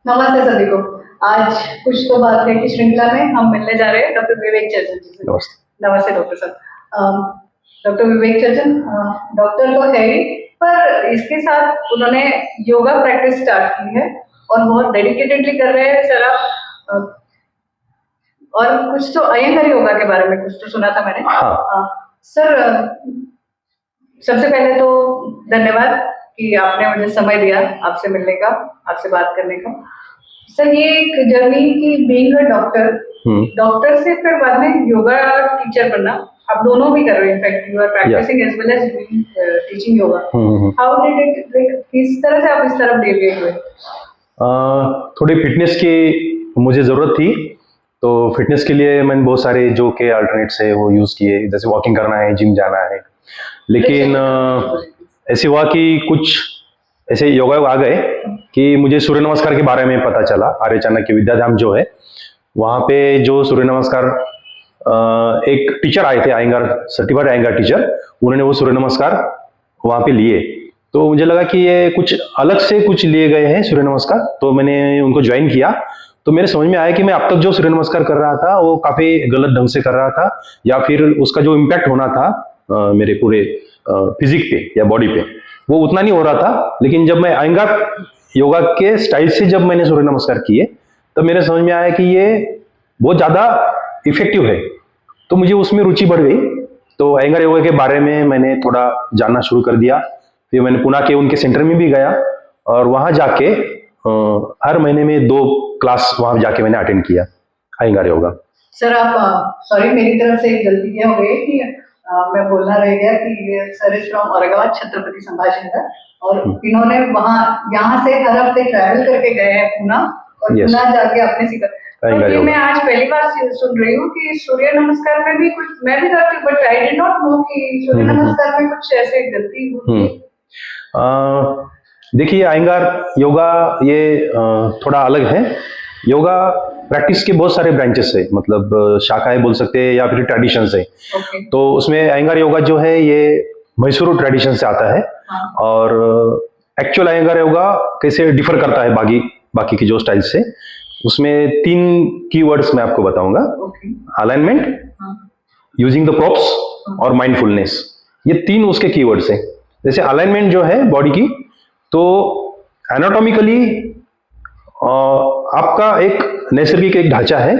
नमस्ते सभी को। आज कुछ तो बात है की श्रृंखला में हम मिलने जा रहे हैं डॉक्टर विवेक चर्चन जी से। नमस्ते डॉक्टर साहब। डॉक्टर विवेक चर्चन डॉक्टर तो है ही, पर इसके साथ उन्होंने योगा प्रैक्टिस स्टार्ट की है और बहुत डेडिकेटेडली कर रहे हैं सर आप। और कुछ तो अयंगर योगा के बारे में कुछ तो सुना था मैंने। सर सबसे पहले तो धन्यवाद कि आपने मुझे समय दिया आपसे मिलने का, आपसे बात करने का। सर ये एक जर्नी की बीइंग अ डॉक्टर से फिर बाद में योगा टीचर बनना, आप दोनों भी कर रहे हैं। In fact you are practising as well as teaching yoga. How did it, like किस तरह से आप इस तरफ डेविएट हुए? थोड़ी फिटनेस की मुझे जरूरत थी, तो फिटनेस के लिए मैंने बहुत सारे जो के अल्टरनेट्स है वो यूज किए, जैसे वॉकिंग करना है, जिम जाना है। लेकिन ऐसे हुआ कि कुछ ऐसे योगा आ गए कि मुझे सूर्य नमस्कार के बारे में पता चला। आर्य चाणक्य विद्याधाम जो है वहाँ पे जो सूर्य नमस्कार एक टीचर आए थे, अयंगार, सर्टिफाइड अयंगार टीचर, उन्होंने वो सूर्य नमस्कार वहाँ पे लिए। तो मुझे लगा कि ये कुछ अलग से कुछ लिए गए हैं सूर्य नमस्कार, तो मैंने उनको ज्वाइन किया। तो मेरे समझ में आया कि मैं अब तक जो सूर्य नमस्कार कर रहा था वो काफी गलत ढंग से कर रहा था, या फिर उसका जो इम्पैक्ट होना था मेरे पूरे फिजिक पे या बॉडी पे वो उतना नहीं हो रहा था। लेकिन जब मैं अयंगार योगा के स्टाइल से जब मैंने सूर्य नमस्कार किए तो मेरे समझ में आया कि ये बहुत ज्यादा इफेक्टिव है, तो मुझे उसमें रुचि बढ़ गई। तो अयंगार योगा के बारे में मैंने थोड़ा जानना शुरू कर दिया। फिर मैंने पुणे के उनके सेंटर में भी गया और वहां जाके हर महीने में 2 क्लास वहां जाके मैंने अटेंड किया अयंगार योगा। सर आप सॉरी, मेरी तरफ से एक गलती क्या हो गई कि मैं बोलना रह गया कि sir is from Aurangabad, Chhatrapati Sambhaji Nagar, और इन्होंने वहां यहाँ से हर हफ्ते ट्रैवल करके गए हैं पुणे, और पुणे जाके अपने सीखा। तो ये मैं आज पहली बार सुन रही हूँ कि सूर्य नमस्कार में भी कुछ, मैं भी करती हूँ but I did not know कि सूर्य नमस्कार में कुछ ऐसे गलती होती है। देखिए अयंगार योगा ये थोड़ा अलग है। योगा प्रैक्टिस के बहुत सारे ब्रांचेस है, मतलब शाखाएं बोल सकते हैं या फिर ट्रेडिशंस है। तो उसमें अयंगार योगा जो है ये मैसूर ट्रेडिशन से आता है। और एक्चुअल अयंगार योगा कैसे डिफर करता है बाकी की जो स्टाइल से, उसमें 3 कीवर्ड्स मैं आपको बताऊंगा। अलाइनमेंट, यूजिंग द प्रॉप्स और माइंडफुलनेस, ये 3 उसके कीवर्ड्स हैं। जैसे अलाइनमेंट जो है बॉडी की, तो एनाटॉमिकली आपका एक नैसर्गिक एक ढांचा है,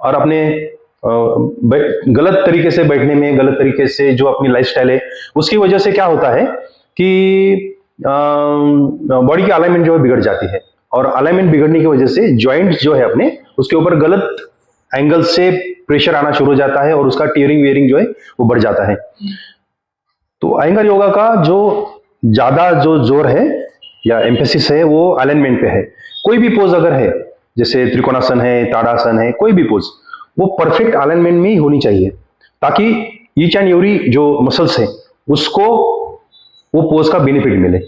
और अपने गलत तरीके से बैठने में, गलत तरीके से जो अपनी लाइफस्टाइल है उसकी वजह से क्या होता है कि बॉडी की अलाइनमेंट जो है बिगड़ जाती है, और अलाइनमेंट बिगड़ने की वजह से जॉइंट जो है अपने उसके ऊपर गलत एंगल से प्रेशर आना शुरू हो जाता है और उसका टीयरिंग वेयरिंग जो है वो बढ़ जाता है। तो अयंगार योगा का जो ज्यादा जो जोर है या एम्फेसिस है वो अलाइनमेंट पे है। कोई भी पोज अगर है, जैसे त्रिकोणासन है, ताड़ासन है, कोई भी पोज वो परफेक्ट अलाइनमेंट में ही होनी चाहिए, ताकि ईच एंड एवरी जो मसल्स है उसको वो पोज का बेनिफिट मिले।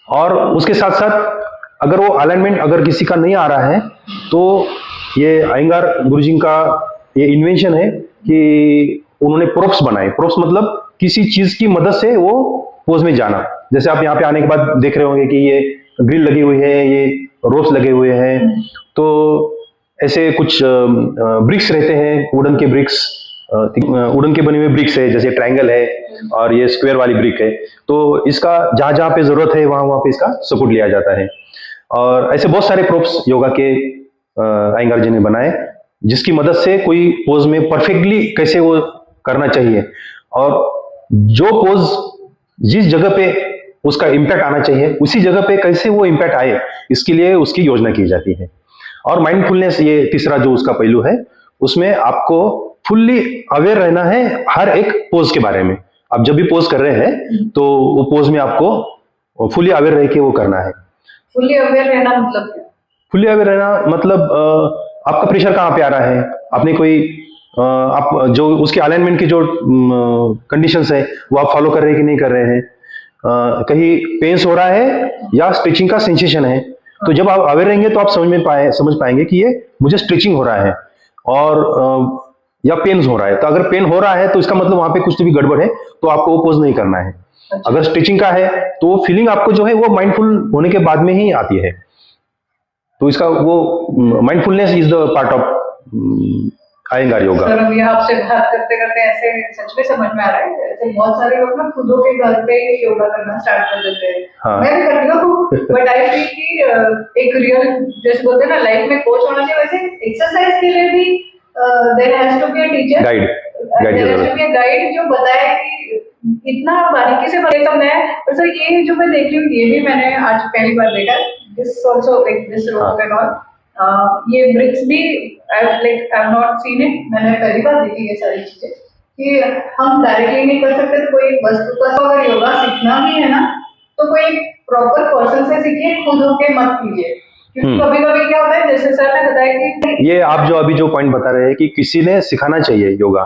और उसके साथ साथ अगर वो अलाइनमेंट अगर किसी का नहीं आ रहा है, तो ये अयंगार गुरुजी का ये इन्वेंशन है कि उन्होंने प्रोप्स बनाए। प्रोप्स मतलब किसी चीज की मदद से वो पोज में जाना। जैसे आप यहाँ पे आने के बाद देख रहे होंगे कि ये ग्रिल लगी हुई है, ये रोप्स लगे हुए हैं, तो ऐसे कुछ ब्रिक्स रहते हैं, वुडन के ब्रिक्स, वुडन के बने हुए ब्रिक्स है, जैसे ट्रायंगल है और ये स्क्वायर वाली ब्रिक है। तो इसका जहां जहां पे जरूरत है वहां पे इसका सपोर्ट लिया जाता है। और ऐसे बहुत सारे प्रोप्स योगा के अयंगार जी ने बनाए, जिसकी मदद से कोई पोज में परफेक्टली कैसे वो करना चाहिए, और जो पोज जिस जगह पे उसका इम्पैक्ट आना चाहिए उसी जगह पे कैसे वो इम्पैक्ट आए, इसके लिए उसकी योजना की जाती है। और माइंडफुलनेस ये तीसरा जो उसका पहलू है, उसमें आपको फुल्ली अवेयर रहना है हर एक पोज के बारे में। आप जब भी पोज कर रहे हैं तो वो पोज में आपको फुल्ली अवेयर रह के वो करना है। फुल्ली अवेयर रहना मतलब क्या? फुल्ली अवेयर रहना मतलब आपका प्रेशर कहाँ पे आ रहा है, आपने कोई आप जो उसके अलाइनमेंट की जो कंडीशंस है वो आप फॉलो कर रहे हैं कि नहीं कर रहे हैं, कहीं पेन्स हो रहा है या स्ट्रेचिंग का सेंसेशन है। तो जब आप अवेयर रहेंगे तो आप समझ पाएंगे कि ये मुझे स्ट्रेचिंग हो रहा है और या पेन्स हो रहा है। तो अगर पेन हो रहा है तो इसका मतलब वहां पे कुछ तो भी गड़बड़ है, तो आपको वो पोज नहीं करना है। अगर स्ट्रेचिंग का है तो वो फीलिंग आपको जो है वो माइंडफुल होने के बाद में ही आती है। तो इसका वो mindfulness is the part of Iyengar yoga. Sir अभी आपसे बात करते करते ऐसे सच में समझ में आ रहा है, ऐसे बहुत सारे लोग ना खुदों के घर पे ही योगा करना स्टार्ट कर देते हैं। हाँ। मैं भी करती हूँ, बट आई फील कि एक रियल, जैसे बोलते हैं ना लाइफ में कोच होना चाहिए, वैसे एक्सरसाइज के लिए भी there has to be a teacher, guide there has to be a guide जो बताए कि इतना बारीकी से ये सब नया है। और सर ये जो मैं देख रही हूँ, ये भी मैंने आज पहली बार देखा, this also like this rope and all, ये ब्रिक्स भी I have not seen it, मैंने पहली बार देखी ये सारी चीजें कि हम डायरेक्टली नहीं कर सकते। तो कोई वस्तु का अगर योगा सीखना भी है ना, तो कोई प्रॉपर पर्सन से सीखिए, खुद होके मत कीजिए। क्योंकि कभी कभी क्या होता है, जैसे सर ने बताया कि ये आप जो अभी जो पॉइंट बता रहे हैं कि किसी ने सिखाना चाहिए योगा,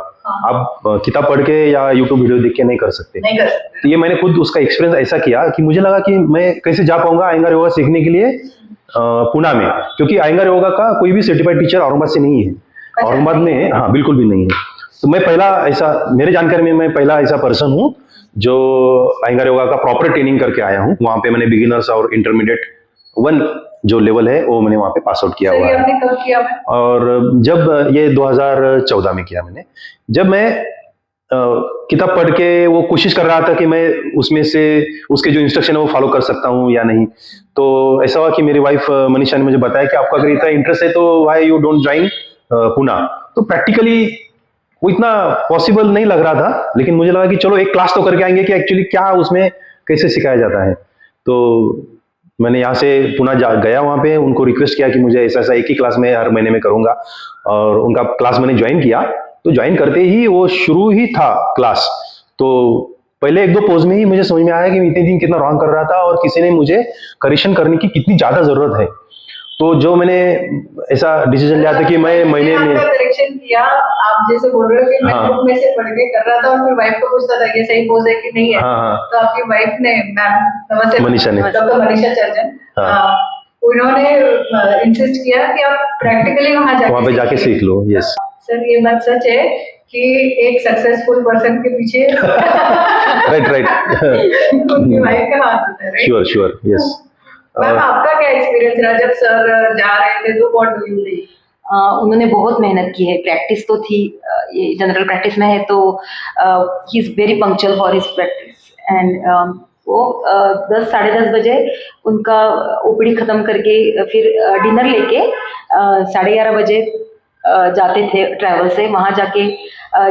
आप किताब पढ़ के या यूट्यूब वीडियो देख के नहीं कर सकते। तो ये मैंने खुद उसका एक्सपीरियंस ऐसा किया कि मुझे लगा कि मैं कैसे जा पाऊंगा अयंगार योगा सीखने के लिए पुणे में, क्योंकि अयंगार योगा का कोई भी सर्टिफाइड टीचर औरंगाबाद से नहीं है। औरंगाबाद में हाँ बिल्कुल भी नहीं है। तो मैं पहला ऐसा, मेरे जानकारी में मैं पहला ऐसा पर्सन हूँ जो अयंगार योगा का प्रॉपर ट्रेनिंग करके आया हूँ। वहाँ पे मैंने बिगिनर्स और इंटरमीडिएट 1 जो लेवल है वो मैंने वहाँ पे पास आउट किया हुआ है। आपने कब किया? और जब ये 2014 में किया मैंने, जब मैं किताब पढ़ के वो कोशिश कर रहा था कि मैं उसमें से उसके जो इंस्ट्रक्शन है वो फॉलो कर सकता हूँ या नहीं। तो ऐसा हुआ कि मेरी वाइफ मनीषा ने मुझे बताया कि आपका अगर इतना इंटरेस्ट है तो why you don't join Pune. तो प्रैक्टिकली वो इतना पॉसिबल नहीं लग रहा था, लेकिन मुझे लगा कि चलो एक क्लास तो करके आएंगे कि एक्चुअली क्या उसमें कैसे सिखाया जाता है। तो मैंने यहाँ से पुणे गया, वहाँ पे उनको रिक्वेस्ट किया कि मुझे ऐसा ऐसा एक ही क्लास में हर महीने में करूंगा, और उनका क्लास मैंने ज्वाइन किया। तो ज्वाइन करते ही वो शुरू ही था क्लास, तो पहले 1-2 पोज में ही मुझे समझ में आया कि मैं इतने दिन कितना रॉन्ग कर रहा था और किसी ने मुझे करेक्शन करने की कितनी ज्यादा जरूरत है। तो जो मैंने ऐसा डिसीजन लिया था कि मैं महीने में करेक्शन किया, आप जैसे बोल रहे हो कि मैं बुक में से पढ़ के कर रहा था और फिर वाइफ को पूछता था ये सही पोज है कि नहीं है। तो आपकी वाइफ ने, मैम नमस्ते, मनीषा ने, डॉक्टर मनीषा चर्जन, उन्होंने इंसिस्ट किया कि आप प्रैक्टिकली वहाँ पे जाके सीख लो। यस सर ये बात सच है कि एक सक्सेसफुल पर्सन के पीछे राइट उनकी वाइफ का हाथ होता है। Sure yes. मैम आपका क्या एक्सपीरियंस रहा जब सर जा रहे थे, तो व्हाट डू यू थिंक? उन्होंने बहुत मेहनत की है, प्रैक्टिस तो थी, ये जनरल प्रैक्टिस में है, तो he is very punctual for his practice. And वो 10 साढ़े 10 बजे उनका ओपीडी खत्म करके फिर डिनर लेके 11:30 बजे जाते थे ट्रैवल से। वहाँ जाके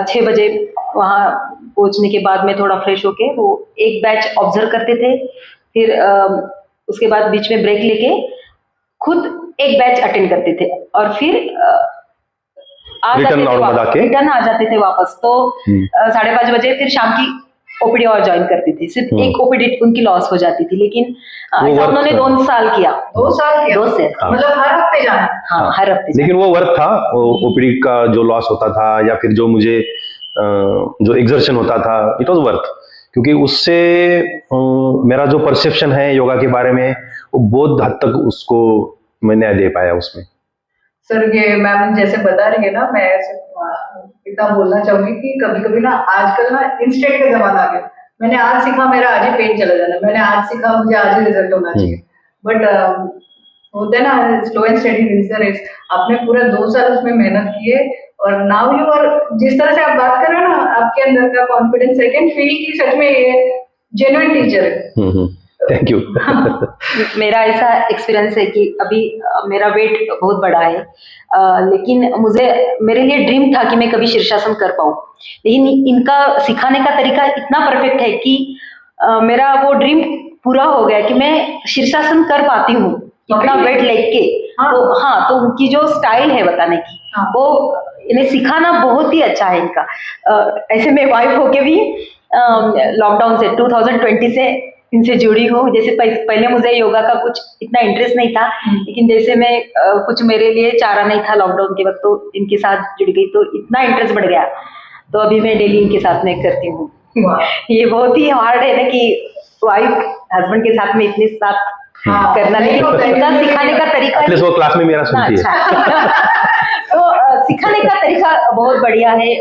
6 बजे वहाँ पहुँचने के बाद में थोड़ा फ्रेश होके वो एक बैच ऑब्जर्व करते थे, फिर उसके बाद बीच में ब्रेक लेके खुद एक बैच अटेंड करते थे, और फिर रिटर्न आ जाते थे वापस। तो 5:30 बजे फिर शाम की ओपीडी और ज्वाइन करते थे। सिर्फ एक ओपीडी उनकी लॉस हो जाती थी, लेकिन ऐसा उन्होंने 2 साल किया। 2 साल मतलब हर हफ्ते जाना। हाँ हर हफ्ते। लेकिन वो वर्क था, ओपीडी का जो लॉस होता था या फिर जो मुझे जो एक्सर्शन होता था, इट वाज वर्थ, क्योंकि उससे मेरा जो परसेप्शन है योगा के बारे में वो बहुत हद तक उसको मैं न्याय दे पाया उसमें। सर ये मैम जैसे बता रही है ना, मैं इतना बोलना चाहूंगी कि कभी कभी ना आजकल ना इंस्टेंट का जमाना आ गया। मैंने आज सीखा, मेरा आज ही पेन चला जाना, मैंने आज सीखा, मुझे आज ही रिजल्ट होना चाहिए। बट होता है ना, slow and study wins the race. आपने पूरा 2 साल उसमें मेहनत किए, और नाउ यू आर, जिस तरह से आप बात कर रहे हो ना, आपके अंदर का कॉन्फिडेंस आई कैन फील कि सच में ये जेन्युइन टीचर है। Thank you. मेरा ऐसा एक्सपीरियंस है कि अभी मेरा वेट बहुत बड़ा है, लेकिन मेरे लिए ड्रीम था कि मैं कभी शीर्षासन कर पाऊँ, लेकिन इनका सिखाने का तरीका इतना परफेक्ट है कि मेरा वो ड्रीम पूरा हो गया कि मैं शीर्षासन कर पाती हूँ इतना वेट लेके। तो उनकी जो स्टाइल है बताने की, वो इन्हें सिखाना बहुत ही अच्छा है इनका। ऐसे में वाइफ होके भी लॉकडाउन से 2020 से इनसे जुड़ी हूँ। जैसे पहले मुझे योगा का कुछ इतना इंटरेस्ट नहीं था, लेकिन जैसे मैं कुछ मेरे लिए चारा नहीं था लॉकडाउन के वक्त, तो इनके साथ जुड़ गई तो इतना इंटरेस्ट बढ़ गया। तो अभी मैं डेली इनके साथ में करती हूँ। ये बहुत ही हार्ड है ना कि वाइफ हस्बैंड के साथ में इतने साथ करना, लेकिन उनका सिखाने का तरीका एटलीस्ट वो क्लास में मेरा सुनती है। अच्छा। तो सिखाने का तरीका बहुत बढ़िया है,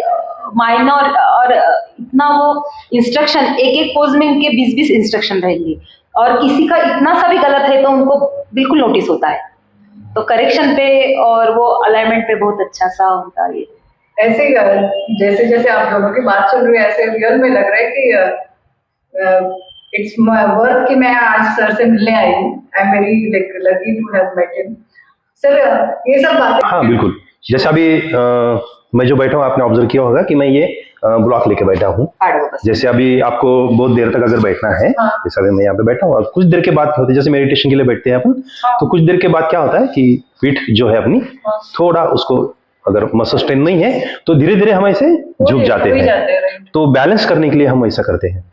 माइनर, और इतना वो इंस्ट्रक्शन, एक एक पोज में इनके 20-20 इंस्ट्रक्शन रहेंगे, और किसी का इतना सा भी गलत है तो उनको बिल्कुल नोटिस होता है, तो करेक्शन पे और वो अलाइनमेंट पे बहुत अच्छा सा होता है। ऐसे ही जैसे जैसे आप लोगों की बात सुन रही है, ऐसे रियल में लग रहा है कि इट्स माय वर्क कि मैं आज सर से मिलने आई हूँ। I am very lucky to have met him. Sir ये सब बातें, हाँ बिल्कुल, जैसे अभी मैं जो बैठा हूँ आपने ऑब्जर्व किया होगा कि मैं ये ब्लॉक लेके बैठा हूँ। जैसे अभी आपको बहुत देर तक अगर बैठना है, जैसे अभी मैं यहाँ पे बैठा हूँ और कुछ देर के बाद होते, जैसे मेडिटेशन के लिए बैठते हैं अपन, तो कुछ देर के बाद क्या होता है कि पीठ जो है अपनी थोड़ा उसको, अगर मसल स्ट्रेन नहीं है तो धीरे धीरे हम ऐसे झुक जाते हैं। तो बैलेंस करने के लिए हम ऐसा करते हैं,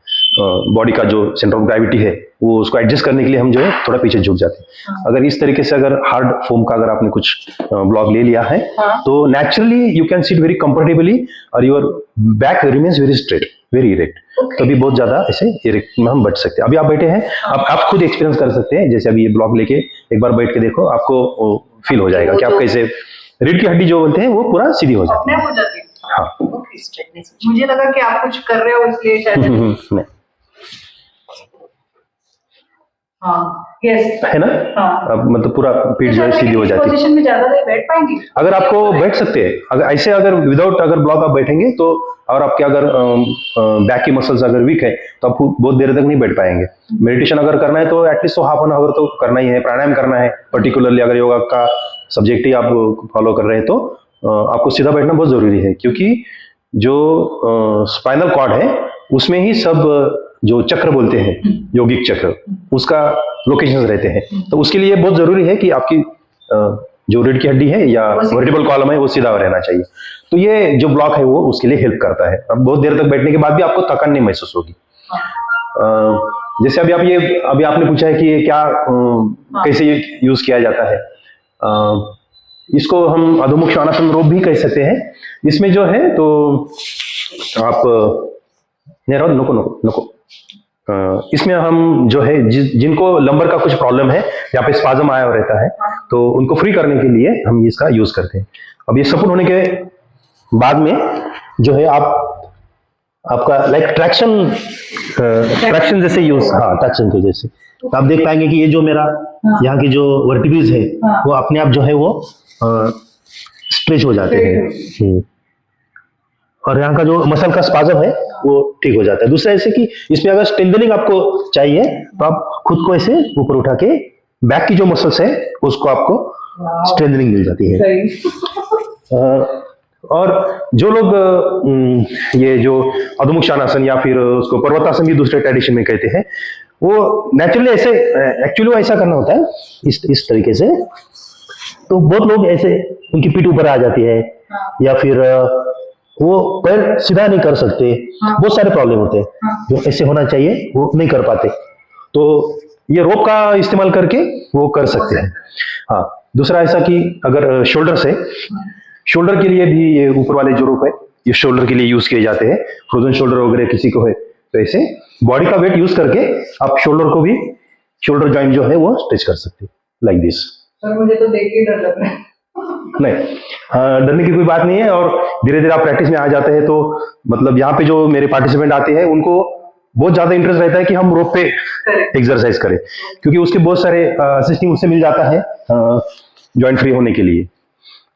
बॉडी का जो सेंटर ऑफ ग्रेविटी है वो उसको एडजस्ट करने के लिए हम जो है थोड़ा पीछे झुक जाते हैं। अगर इस तरीके से अगर हार्ड फॉर्म का अगर आपने कुछ ब्लॉक ले लिया है तो naturally you can sit very comfortably और your back remains very straight, very erect. तभी बहुत ज्यादा ऐसे इरेक्ट में हम बैठ सकते हैं। अभी आप बैठे हैं, आप खुद एक्सपीरियंस कर सकते हैं। जैसे अभी ये ब्लॉक लेके एक बार बैठ के देखो, आपको फील हो जाएगा कि आप कैसे रीढ़ की हड्डी जो बोलते हैं वो पूरा सीधी हो जाती है। हाँ, मुझे लगा कि आप कुछ कर रहे हो इसलिए शायद। नहीं, यस है ना। अब मतलब पूरा पीठ जो है सीधी हो जाती है। पोजीशन में ज्यादा देर बैठ पाएंगे? अगर आपको बैठ सकते हैं, अगर ऐसे अगर विदाउट अगर ब्लॉक आप बैठेंगे तो, और आपके अगर बैक की मसल्स अगर वीक है तो आप बहुत देर तक नहीं बैठ पाएंगे। मेडिटेशन अगर करना है तो एटलीस्ट तो हाफ एन आवर तो करना ही है। प्राणायाम करना है, पर्टिकुलरली अगर योगा का सब्जेक्ट ही आप फॉलो कर रहे हैं तो आपको सीधा बैठना बहुत जरूरी है, क्योंकि जो स्पाइनल कॉर्ड है उसमें ही सब जो चक्र बोलते हैं, योगिक चक्र, उसका लोकेशंस रहते हैं। तो उसके लिए बहुत जरूरी है कि आपकी जो रीढ़ की हड्डी है या वर्टिब्रल कॉलम है वो सीधा रहना चाहिए। तो ये जो ब्लॉक है वो उसके लिए हेल्प करता है। अब बहुत देर तक बैठने के बाद भी आपको थकान नहीं महसूस होगी। जैसे अभी आपने पूछा है कि ये क्या कैसे यूज किया जाता है, इसको हम अधोमुख श्वानासन रोप भी कह सकते हैं। इसमें जो है तो आप नको इसमें हम जो है जिनको लंबर का कुछ प्रॉब्लम है, यहाँ पे स्पाज्म आया रहता है, तो उनको फ्री करने के लिए हम इसका यूज करते हैं। अब ये सपोर्ट होने के बाद में जो है आपका लाइक ट्रैक्शन जैसे यूज, हाँ ट्रैक्शन के जैसे आप देख पाएंगे कि ये जो मेरा यहाँ की जो वर्टिब्रेज है वो अपने आप जो है वो स्ट्रेच हो जाते हैं, और यहाँ का जो मसल का स्पाज्म है वो ठीक हो जाता है। दूसरा ऐसे कि इसमें अगर स्ट्रेंथनिंग आपको चाहिए तो आप खुद को ऐसे ऊपर उठा के बैक की जो मसल्स है उसको आपको स्ट्रेंथनिंग मिल जाती है। और जो लोग ये जो अधोमुख श्वानासन या फिर उसको पर्वतासन भी दूसरे ट्रेडिशन में कहते हैं, वो नेचुरली ऐसे एक्चुअली ऐसा करना होता है इस तरीके से। तो बहुत लोग ऐसे उनकी पीठ ऊपर आ जाती है या फिर वो पैर सीधा नहीं कर सकते, बहुत सारे प्रॉब्लम होते हैं जो ऐसे होना चाहिए वो नहीं कर पाते। तो ये रोप का इस्तेमाल करके वो कर सकते हैं। हाँ, दूसरा ऐसा कि अगर शोल्डर से, शोल्डर के लिए भी ये ऊपर वाले जो रोप है ये शोल्डर के लिए यूज किए जाते हैं। फ्रोजन शोल्डर वगैरह किसी को है तो ऐसे बॉडी का वेट यूज करके आप शोल्डर को भी, शोल्डर जॉइंट जो है वो स्ट्रेच कर सकते हैं लाइक दिस। सर मुझे तो देख के डर लग रहा है। नहीं, डरने की कोई बात नहीं है। और धीरे धीरे आप प्रैक्टिस में आ जाते हैं तो मतलब यहाँ पे जो मेरे पार्टिसिपेंट आते हैं उनको बहुत ज्यादा इंटरेस्ट रहता है कि हम रोप पे एक्सरसाइज करें, क्योंकि उसके बहुत सारे असिस्टिंग उससे मिल जाता है जॉइंट फ्री होने के लिए।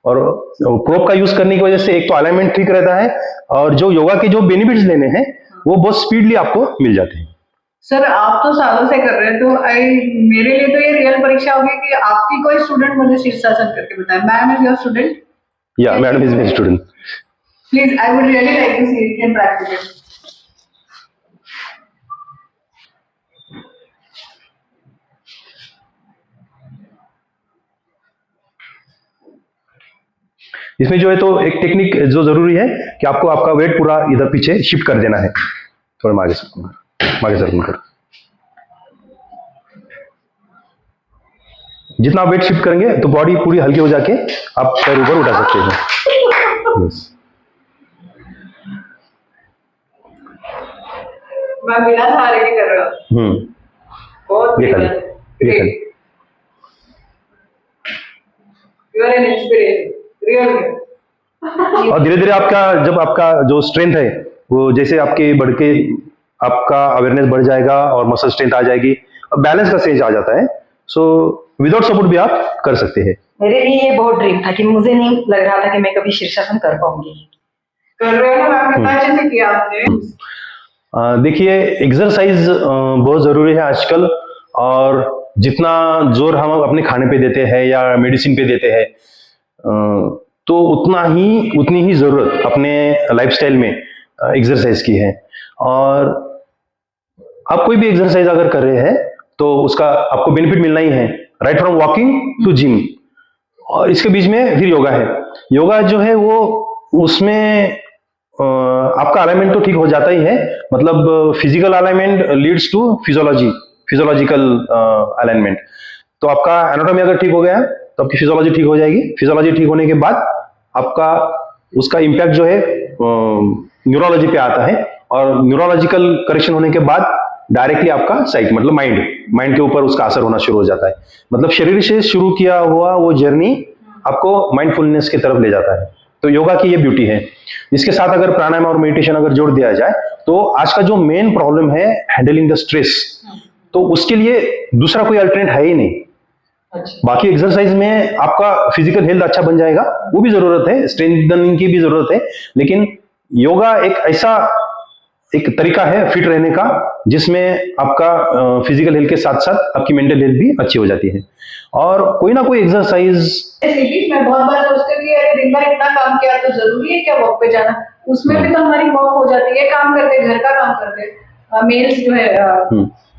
और प्रोप का यूज करने की वजह से एक तो अलाइनमेंट ठीक रहता है, और जो योगा के जो बेनिफिट्स लेने हैं वो बहुत स्पीडली आपको मिल जाते हैं। सर आप तो सालों से कर रहे हैं, तो मेरे लिए तो ये रियल परीक्षा होगी कि आपकी कोई स्टूडेंट मुझे शीर्षासन करके बताए। Ma'am is your student? या madam is my student. Please, I would really like to see it in practice. इसमें जो है तो एक टेक्निक जो जरूरी है कि आपको आपका वेट पूरा इधर पीछे शिफ्ट कर देना है। थोड़ा आगे सरकूंगा, आगे सरकूंगा। जितना आप वेट शिफ्ट करेंगे तो बॉडी पूरी हल्की हो जाके आप पैर ऊपर उठा सकते हैं। Yes. मैं बिना सहारे के कर रहा हूँ। बहुत ये खाली, ये खाली। You are an inspiration real. और धीरे धीरे जब आपका जो स्ट्रेंथ है वो जैसे आपके बढ़ के आपका अवेयरनेस बढ़ जाएगा और मसल स्ट्रेंथ आ जाएगी और बैलेंस का स्टेज आ जाता है। सो विदाउट सपोर्ट भी आप कर सकते हैं। मेरे लिए ये बहुत ड्रीम था कि मुझे नहीं लग रहा था कि मैं कभी शीर्षासन कर पाऊंगी। कर रहे हो ना मैम, कितना अच्छे से किया आपने। देखिए एक्सरसाइज बहुत ज़रूरी है आजकल, और जितना जोर हम अपने खाने पे देते हैं या मेडिसिन पे देते हैं तो उतनी ही ज़रूरत अपने लाइफस्टाइल में एक्सरसाइज की है। और आप कोई भी एक्सरसाइज अगर कर रहे हैं तो उसका आपको बेनिफिट मिलना ही है, right from walking to gym. और इसके बीच में फिर योगा है। योगा जो है वो उसमें आपका अलाइनमेंट तो ठीक हो जाता ही है, मतलब physical alignment leads to physiological alignment. तो आपका एनाटॉमी अगर ठीक हो गया तो आपकी फिजियोलॉजी ठीक हो जाएगी। फिजियोलॉजी ठीक होने के बाद आपका उसका इम्पैक्ट जो है न्यूरोलॉजी पे आता है, और न्यूरोलॉजिकल करेक्शन होने के बाद डायरेक्टली आपका साइक मतलब माइंड के ऊपर उसका असर होना शुरू हो जाता है। मतलब शरीर से शुरू किया हुआ वो जर्नी आपको माइंडफुलनेस की तरफ ले जाता है। तो योगा की ये ब्यूटी है। इसके साथ अगर प्राणायाम और मेडिटेशन अगर जोड़ दिया जाए तो आज का जो मेन प्रॉब्लम है हैंडलिंग द स्ट्रेस, तो उसके लिए दूसरा कोई अल्टरनेट है ही नहीं। बाकी एक्सरसाइज में आपका फिजिकल हेल्थ अच्छा बन जाएगा, वो भी जरूरत है, स्ट्रेंथनिंग की भी जरूरत है, लेकिन योगा एक तरीका है फिट रहने का, जिसमें आपका फिजिकल हेल्थ के साथ साथ आपकी मेंटल हेल्थ भी अच्छी हो जाती है। और कोई ना कोई एक्सरसाइज मैं बहुत बार सोचती हूँ कि अरे दिन भर इतना काम किया तो जरूरी है क्या वॉक पे जाना, उसमें भी तो हमारी वॉक हो जाती है, काम करते घर का काम करते। मेल्स जो है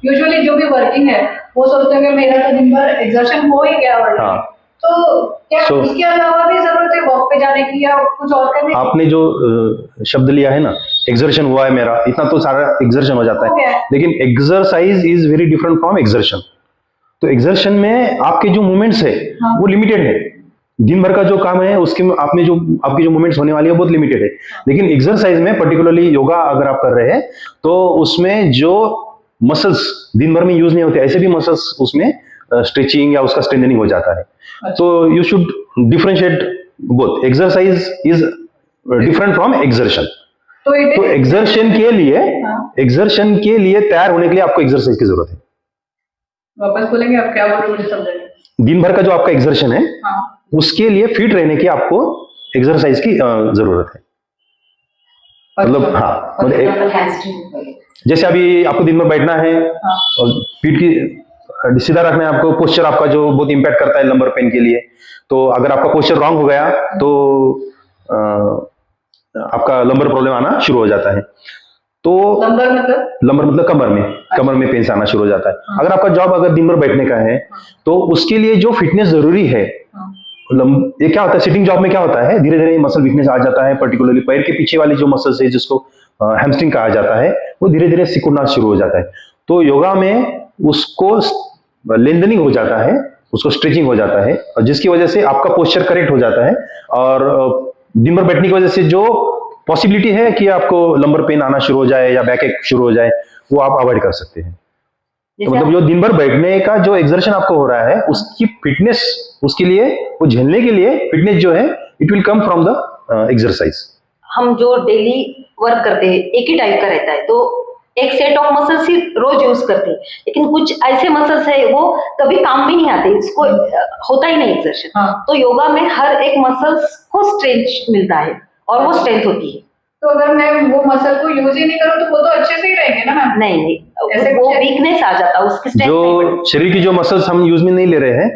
यूजुअली जो भी वर्किंग है वो सोचते हैं कि मेरा तो दिन भर एक्सर्शन हो ही गया ऑलरेडी, तो क्या उसके अलावा भी जरूरत है वॉक पे जाने की या कुछ और करने की? आपने जो शब्द लिया है ना, एक्सर्शन हुआ है मेरा, इतना तो सारा एक्सर्शन हो जाता है, लेकिन exercise is very different from exertion. तो एक्सर्शन में आपके जो मूवमेंट्स है वो लिमिटेड है, दिन भर का जो काम है उसके आपने जो आपकी जो मूवमेंट्स होने वाली है बहुत लिमिटेड है। लेकिन एक्सरसाइज में पर्टिकुलरली योगा अगर आप कर रहे हैं तो उसमें जो मसल्स दिन भर में यूज नहीं होते, ऐसे भी मसल्स उसमें स्ट्रेचिंग या उसका स्ट्रेंथनिंग हो जाता है। तो you should differentiate both, exercise is different from exertion. तो एक्सर्शन के लिए तैयार होने के लिए आपको एक्सरसाइज की जरूरत है। वापस बोलेंगे आप, क्या बोल रहे हो मुझे समझ नहीं। दिन भर का जो आपका एक्सर्शन है उसके लिए फिट रहने की आपको एक्सरसाइज की जरूरत है। मतलब मतलब जैसे अभी आपको दिन भर बैठना है और पीठ की सीधा रखना है, आपको पोस्चर आपका जो बहुत इंपैक्ट करता है लंबर पेन के लिए। तो अगर आपका पोस्चर रॉन्ग हो गया तो आपका लंबर प्रॉब्लम आना शुरू हो जाता है। तो लंबर मतलब कमर में पेन आना शुरू हो जाता है। अगर आपका जॉब अगर दिन भर बैठने का है तो उसके लिए जो फिटनेस जरूरी है, ये क्या होता है सिटिंग जॉब में क्या होता है, धीरे धीरे मसल वीकनेस आ जाता है, पर्टिकुलरली पैर के पीछे वाली जो मसल्स है जिसको हैमस्ट्रिंग कहा जाता है वो धीरे धीरे सिकुड़ना शुरू हो जाता है। तो योगा में उसको लेंथनिंग हो जाता है, उसको स्ट्रेचिंग हो जाता है, और जिसकी वजह से आपका पोस्चर करेक्ट हो जाता है, और दिन भर बैठने की वजह से जो पॉसिबिलिटी है कि आपको लंबर पेन आना शुरू हो जाए या बैक एक शुरू हो जाए वो आप अवॉइड कर सकते हैं। तो मतलब जो दिन भर बैठने का जो एक्सर्शन आपको हो रहा है उसकी फिटनेस, उसके लिए वो झेलने के लिए फिटनेस जो है it will come from the exercise. हम जो डेली वर्क करते हैं एक ही टाइप का रहता है, तो एक सेट ऑफ मसल्स ही रोज यूज करते हैं, लेकिन कुछ ऐसे मसल्स है वो कभी काम में नहीं आते, इसको होता ही नहीं एक्सर्शन। तो योगा में हर एक मसल्स को स्ट्रेंथ मिलता है और वो स्ट्रेंथ होती है। तो अगर मैं वो मसल को यूज ही नहीं करूँ तो वो तो अच्छे से ही रहेंगे ना मैम? नहीं, ऐसे वो वीकनेस आ जाता है, उसकी स्ट्रेंथ जो शरीर की जो मसल्स हम यूज में नहीं ले रहे हैं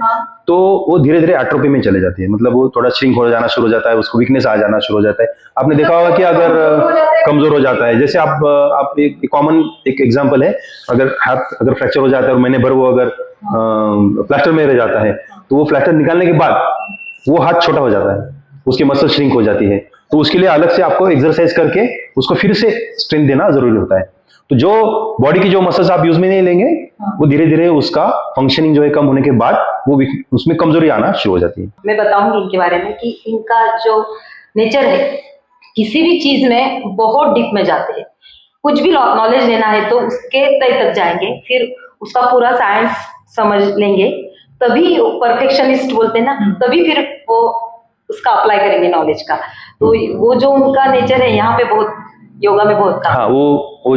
तो वो धीरे धीरे एट्रोफी में चले जाती है, मतलब वो थोड़ा श्रिंक हो जाना शुरू हो जाता है, उसको वीकनेस आ जाना शुरू हो जाता है। आपने देखा होगा कि अगर कमजोर हो जाता है, जैसे आप एक कॉमन एक एग्जांपल है, अगर हाथ अगर फ्रैक्चर हो जाता है और महीने भर वो अगर प्लास्टर में रह जाता है तो वो प्लास्टर निकालने के बाद वो हाथ छोटा हो जाता है, उसकी मसल श्रिंक हो जाती है। तो उसके लिए अलग से आपको एक्सरसाइज करके उसको फिर से स्ट्रेंथ देना जरूरी होता है। तो जो बॉडी की जो मसल्स आप यूज में नहीं लेंगे, वो धीरे धीरे उसका फंक्शनिंग जो है कम होने के बाद वो उसमें कमजोरी आना शुरू हो जाती है। मैं बताऊंगी इनके बारे में कि इनका जो नेचर है, किसी भी चीज में बहुत डीप में जाते हैं। कुछ भी नॉलेज लेना है तो उसके तय तक जाएंगे, फिर उसका पूरा साइंस समझ लेंगे, तभी परफेक्शनिस्ट बोलते हैं ना, तभी फिर वो उसका अप्लाई करेंगे नॉलेज का। तो वो जो उनका नेचर है यहाँ पे बहुत, योगा में बहुत काम। हाँ, वो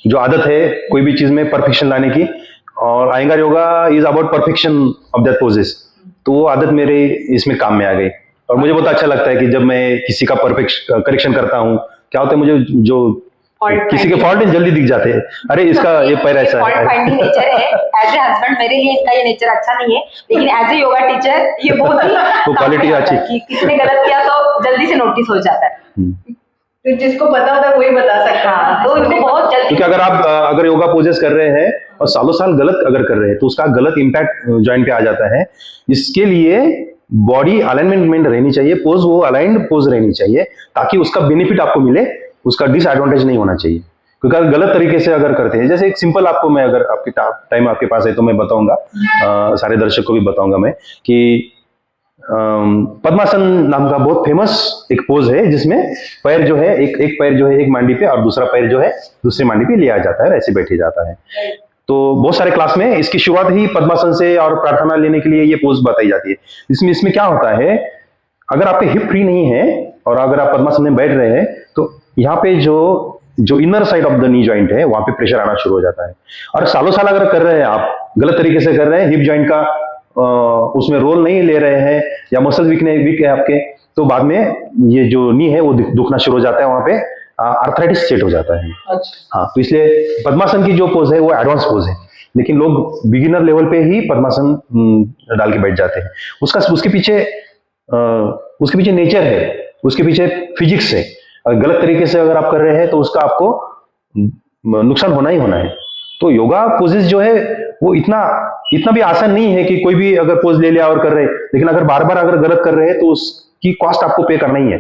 जो आदत है कोई भी चीज में परफेक्शन लाने की, और Iyengar yoga is about perfection of that poses, तो वो आदत मेरे इसमें काम में आ गई। और मुझे बहुत अच्छा लगता है कि जब मैं किसी का परफेक्ट करेक्शन करता हूँ, क्या होता है मुझे जो किसी के फॉल्ट जल्दी दिख जाते हैं, अरे इसका ये पैर ऐसा है। फॉल्ट फाइंडिंग नेचर है। एज ए हस्बैंड मेरे लिए इनका ये नेचर अच्छा नहीं है, लेकिन एज ए योगा टीचर ये बहुत ही तो क्वालिटी अच्छी, कि किसी ने गलत किया तो जल्दी से नोटिस हो जाता है। तो जिसको पता होता है वही बता सकता है। हाँ, तो इनको बहुत जल्दी, क्योंकि अगर आप अगर योगा पोजेस कर रहे हैं और सालों साल गलत अगर कर रहे हैं तो उसका गलत इम्पैक्ट जॉइंट पे आ जाता है। इसके लिए बॉडी अलाइनमेंट रहनी चाहिए, पोज वो अलाइंड पोज रहनी चाहिए, ताकि उसका बेनिफिट आपको मिले, उसका डिसएडवांटेज नहीं होना चाहिए। क्योंकि अगर गलत तरीके से अगर करते हैं, जैसे एक सिंपल आपको मैं, अगर आपके टाइम आपके पास है तो मैं बताऊंगा, सारे दर्शक को भी बताऊंगा मैं कि पद्मासन नाम का बहुत फेमस एक पोज है, जिसमें पैर जो है एक पैर जो है एक मांडी पे और दूसरा पैर जो है दूसरी मांडी पे लिया जाता है, ऐसे बैठे जाता है। तो बहुत सारे क्लास में इसकी शुरुआत ही पद्मासन से और प्रार्थना लेने के लिए ये पोज बताई जाती है। इसमें क्या होता है, अगर आपके हिप फ्री नहीं है और अगर आप पद्मासन में बैठ रहे हैं तो यहाँ पे जो inner side of the knee joint है वहां पे प्रेशर आना शुरू हो जाता है। और सालों साल अगर कर रहे हैं आप, गलत तरीके से कर रहे हैं, हिप जॉइंट का उसमें रोल नहीं ले रहे हैं, या मसल वीक है आपके, तो बाद में ये जो नी है वो दुखना शुरू हो जाता है, वहां पे आर्थराइटिस सेट हो जाता है। अच्छा। हाँ, तो इसलिए पद्मासन की जो पोज है वो एडवांस पोज है, लेकिन लोग बिगिनर लेवल पे ही पद्मासन डाल के बैठ जाते हैं। उसके पीछे नेचर है, उसके पीछे फिजिक्स है। अगर गलत तरीके से अगर आप कर रहे हैं तो उसका आपको नुकसान होना ही होना है। तो योगा पोजेस जो है वो इतना भी आसान नहीं है कि कोई भी अगर पोज ले लिया और कर रहे हैं, लेकिन अगर बार बार अगर गलत कर रहे हैं तो उसकी कॉस्ट आपको पे करना ही है।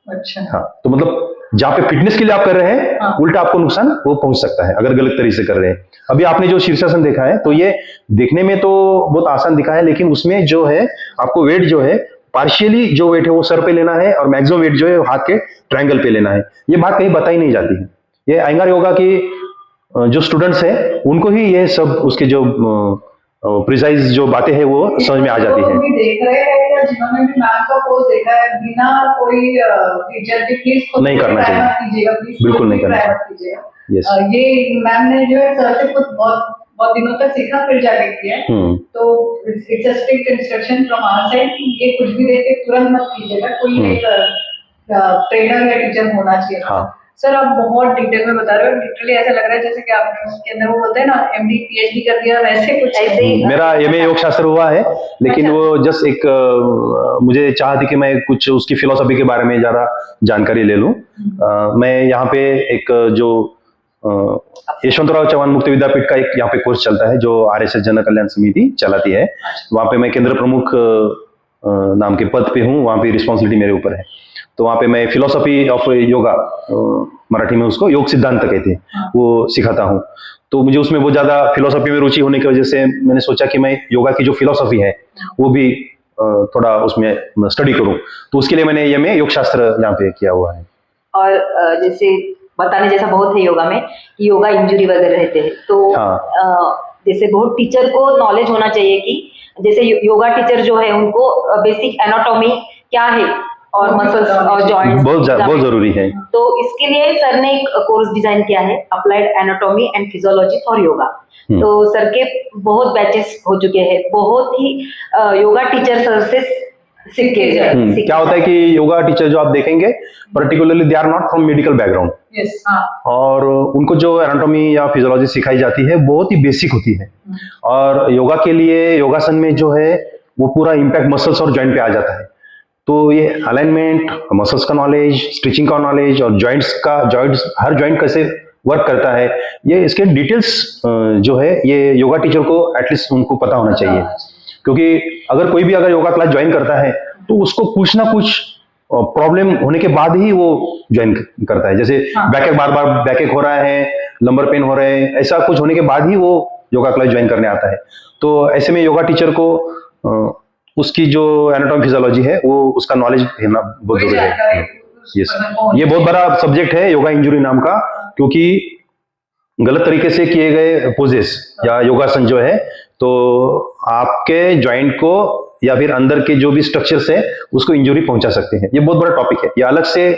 अच्छा। हाँ, तो मतलब जहाँ पे फिटनेस के लिए आप कर रहे हैं, हाँ, उल्टा आपको नुकसान वो पहुंच सकता है अगर गलत तरीके से कर रहे हैं। अभी आपने जो शीर्षासन देखा है, तो ये देखने में तो बहुत आसान दिखा है, लेकिन उसमें जो है आपको वेट जो है, पार्शियली जो वेट है वो सर पे लेना है और मैक्सिमम वेट जो है हाथ के ट्रायंगल पे लेना है। ये बात कहीं बताई नहीं जाती है। ये अयंगार योगा की जो स्टूडेंट्स हैं उनको ही ये सब उसके जो प्रिसाइज जो बातें हैं वो समझ में आ जाती है। भी देख रहे हैं या जिन्होंने भी मैम का पोज देखा है, बिना कोई टीचर के प्लीज नहीं करना चाहिए, कीजिएगा, प्लीज बिल्कुल नहीं करना कीजिएगा। यस, ये मैम ने जो है सर से खुद बहुत दिनों तक सीखा, फिर जाके किया है। तो it's a strict instruction from our side कि ये कुछ भी देख के तुरंत मत कीजिएगा, कोई एक ट्रेनर या टीचर होना चाहिए। हाँ सर, आप बहुत डिटेल में बता रहे हो, लिटरली ऐसा लग रहा है जैसे कि आपने उसके अंदर वो बोलते हैं ना MD PhD कर दिया, वैसे कुछ। ऐसे ही मेरा MA योग शास्त्र हुआ है, लेकिन अच्छा। वो जस्ट एक मुझे चाह थी कि मैं कुछ उसकी फिलोसफी के बारे में ज्यादा जानकारी ले लूं। मैं यहाँ पे एक जो यशवंतराव चौहान मुक्त विद्यापीठ का एक यहाँ पे कोर्स चलता है जो RSS जन कल्याण समिति चलाती है, वहाँ पे मैं केंद्र प्रमुख नाम के पद पे हूँ, वहाँ पे रिस्पॉन्सिबिलिटी मेरे ऊपर है। तो वहाँ पे मैं फिलोसफी ऑफ योगा, मराठी में उसको योग सिद्धांत कहते हैं, वो सिखाता हूँ। तो मुझे उसमें बहुत ज्यादा फिलोसफी में रुचि होने की वजह से मैंने सोचा कि मैं योगा की जो फिलोसफी है वो भी थोड़ा उसमें स्टडी करूँ। तो उसके लिए मैंने MA योग शास्त्र यहाँ पे किया हुआ है। और जैसे बताने जैसा बहुत है योगा में, कि योगा इंजुरी वगैरह रहते हैं, तो हाँ। जैसे बहुत टीचर को नॉलेज होना चाहिए कि जैसे योगा टीचर जो है उनको बेसिक एनाटॉमी क्या है और मसल्स और जॉइंट्स बहुत जरूरी है। तो इसके लिए सर ने एक कोर्स डिजाइन किया है, applied anatomy and physiology for yoga. तो सर के बहुत बैचेस हो चुके हैं, बहुत ही योगा टीचर सर से सीख के क्या होता है कि योगा टीचर जो आप देखेंगे particularly they are not from medical background, और उनको जो एनाटॉमी या फिजियोलॉजी सिखाई जाती है बहुत ही बेसिक होती है। और योगा के लिए योगासन में जो है वो पूरा इम्पैक्ट मसल्स और जॉइंट पे आ जाता है। तो ये अलाइनमेंट, मसल्स का नॉलेज, स्ट्रेचिंग का नॉलेज और जॉइंट्स हर जॉइंट कैसे वर्क करता है, ये इसके डिटेल्स जो है ये योगा टीचर को एटलीस्ट उनको पता होना चाहिए। क्योंकि अगर कोई भी अगर योगा क्लास ज्वाइन करता है तो उसको कुछ ना कुछ प्रॉब्लम होने के बाद ही वो ज्वाइन करता है। जैसे हाँ। बैकएक बार बार बैकएक हो रहा है, लंबर पेन हो रहे हैं, ऐसा कुछ होने के बाद ही वो योगा क्लास ज्वाइन करने आता है। तो ऐसे में योगा टीचर को उसकी जो एनाटॉमी फिजियोलॉजी है वो उसका नॉलेज लेना बहुत कोई जरूरी जानकारी है। उस यस, person को होनी ये बहुत बड़ा सब्जेक्ट है योगा इंजरी नाम का, क्योंकि गलत तरीके से किए गए पोजेस या योगासन जो है तो आपके जॉइंट को या फिर अंदर के जो भी स्ट्रक्चर्स है उसको इंजरी पहुंचा सकते हैं। ये बहुत बड़ा टॉपिक है, ये अलग से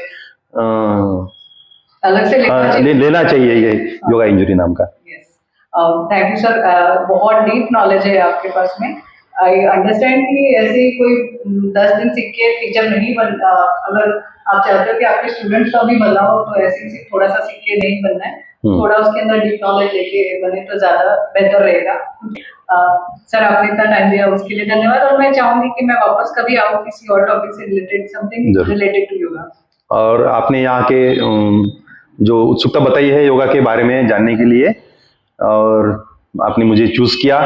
लेना चाहिए ये योगा इंजरी नाम का। थैंक यू सर, बहुत डीप नॉलेज है आपके पास में। आई अंडरस्टैंड कि ऐसे कोई 10 दिन सीख के टीचर नहीं बन, अगर आप चाहते हो कि आपके स्टूडेंट्स का भी भला हो तो ऐसे ही थोड़ा सा सीख के नहीं बनना है, थोड़ा उसके अंदर डीप नॉलेज लेके बने तो ज्यादा बेहतर रहेगा। सर आपने इतना टाइम दिया उसके लिए धन्यवाद, और मैं चाहूंगी कि मैं वापस कभी आऊँ किसी और टॉपिक से related, something related to yoga. और आपने यहाँ के जो उत्सुकता बताई है योगा के बारे में जानने के लिए, और आपने मुझे चूज किया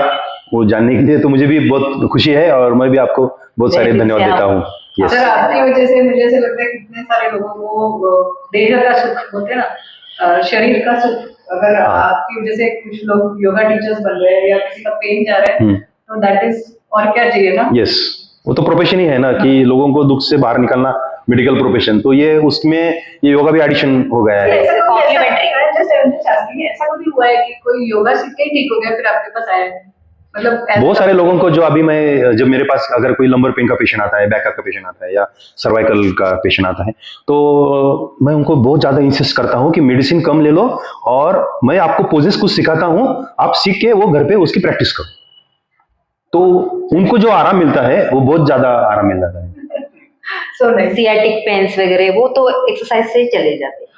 वो जानने के लिए, तो मुझे भी बहुत खुशी है और मैं भी आपको बहुत सारे धन्यवाद देता हूँ। सर आपकी वजह से मुझे ऐसे लगता है कितने सारे लोगों को देह का सुख बोलते हैं ना, शरीर का सुख, अगर आपकी वजह से कुछ लोग योगा टीचर्स बन रहे हैं या किसी का पेन जा रहा है तो दैट इज, और क्या चाहिए ना। यस, वो तो प्रोफेशन ही है ना कि लोगों को दुख से बाहर निकलना, मेडिकल प्रोफेशन, तो ये उसमें ये योगा भी एडिशन हो गया है। ऐसा कभी हुआ है कि कोई योगा सीख के ठीक हो गया फिर आपके पास आया है? मतलब बहुत सारे लोगों को जो अभी मैं जब मेरे पास अगर कोई लंबर पेन का पेशेंट आता है, बैक का पेशेंट आता है या सर्वाइकल का पेशेंट आता है, तो मैं उनको बहुत ज्यादा इंसिस्ट करता हूं कि मेडिसिन कम ले लो और मैं आपको पोजेस कुछ सिखाता हूं, आप सीख के वो घर पे उसकी प्रैक्टिस करो, तो उनको जो आराम मिलता है वो बहुत ज्यादा आराम मिल जाता है। सियाटिक पेन्स वगैरह वो तो एक्सरसाइज से ही चले जाते हैं।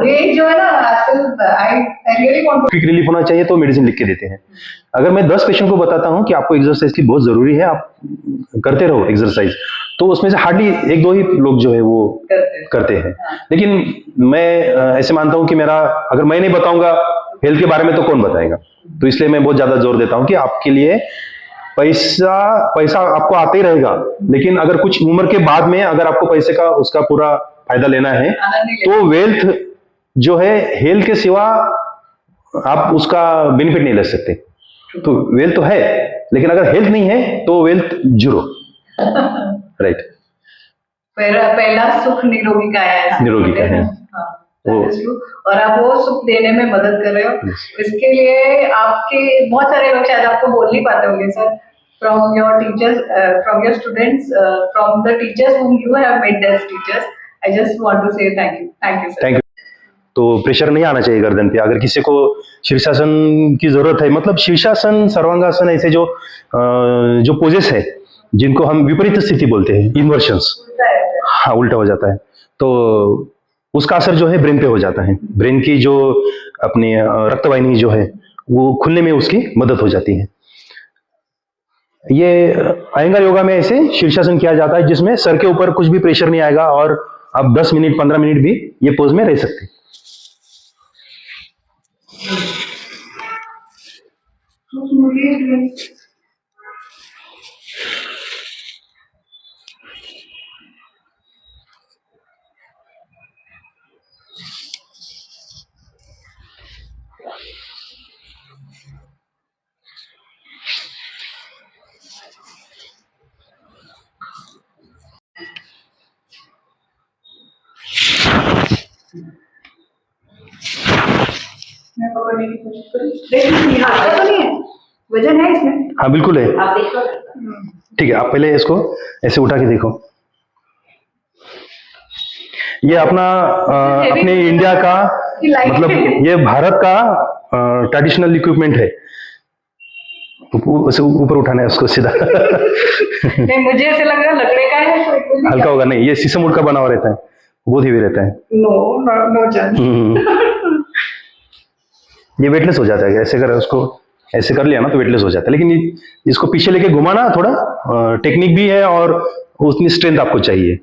ये जो है ना आजकल I really want to, quick relief होना चाहिए तो मेडिसिन लिख के देते हैं। अगर मैं 10 पेशेंट को बताता हूं कि आपको एक्सरसाइज की बहुत जरूरी है, आप करते रहो एक्सरसाइज, तो उसमें से हार्डली 1-2 ही लोग जो है वो करते हैं। लेकिन मैं ऐसे मानता हूं कि मेरा, अगर मैं नहीं बताऊंगा हेल्थ के बारे में तो कौन बताएगा, तो इसलिए मैं बहुत ज्यादा जोर देता हूं कि आपके लिए पैसा आपको आते ही रहेगा, लेकिन अगर कुछ उम्र के बाद में अगर आपको पैसे का उसका पूरा फायदा लेना है तो वेल्थ जो है हेल्थ के सिवा आप उसका बेनिफिट नहीं ले सकते। तो वेल्थ तो है, लेकिन अगर हेल्थ नहीं है तो वेल्थ जीरो। राइट, पहला सुख निरोगी का है, निरोगी का है। और आप वो सुख देने में मदद कर रहे हो। इसके लिए आपके बहुत सारे लोग शायद आपको बोल नहीं पाते होंगे sir, from your teachers, from your students, from the teachers whom you have made as teachers, I just want to say thank you sir. Thank you. तो प्रेशर नहीं आना चाहिए गर्दन पे। अगर किसी को शीर्षासन की जरूरत है, मतलब शीर्षासन, सर्वांगासन, ऐसे जो पोजेस है जिनको हम विपरीत स्थिति बोलते हैं, इन्वर्शंस, हाँ उल्टा हो जाता है, तो उसका असर जो है ब्रेन पे हो जाता है। ब्रेन की जो अपनी रक्तवाहिनी जो है वो खुलने में उसकी मदद हो जाती है। ये अयंगार योगा में ऐसे शीर्षासन किया जाता है जिसमें सर के ऊपर कुछ भी प्रेशर नहीं आएगा और आप 10 मिनट 15 मिनट भी ये पोज में रह सकते हैं। मैं पकड़ने की कोशिश करूं, देखिए हाथ तो नहीं है, वजन है इसमें। हाँ बिल्कुल है, आप देखो। ठीक है, आप पहले इसको ऐसे उठा के देखो। ये अपना अपने इंडिया का, मतलब ये भारत का ट्रेडिशनल इक्विपमेंट है। ऊपर उठाना है उसको सीधा। नहीं मुझे ऐसे लग रहा है लकड़े का है, तो हल्का होगा नहीं, ये शीशम उड़ का बना हुआ रहता है, बहुत हेवी रहता है। No chance. ये वेटलेस हो जाता है, ऐसे कर उसको ऐसे कर लिया ना तो वेटलेस हो जाता है, लेकिन इसको पीछे लेके घुमाना थोड़ा टेक्निक भी है और उतनी स्ट्रेंथ आपको चाहिए।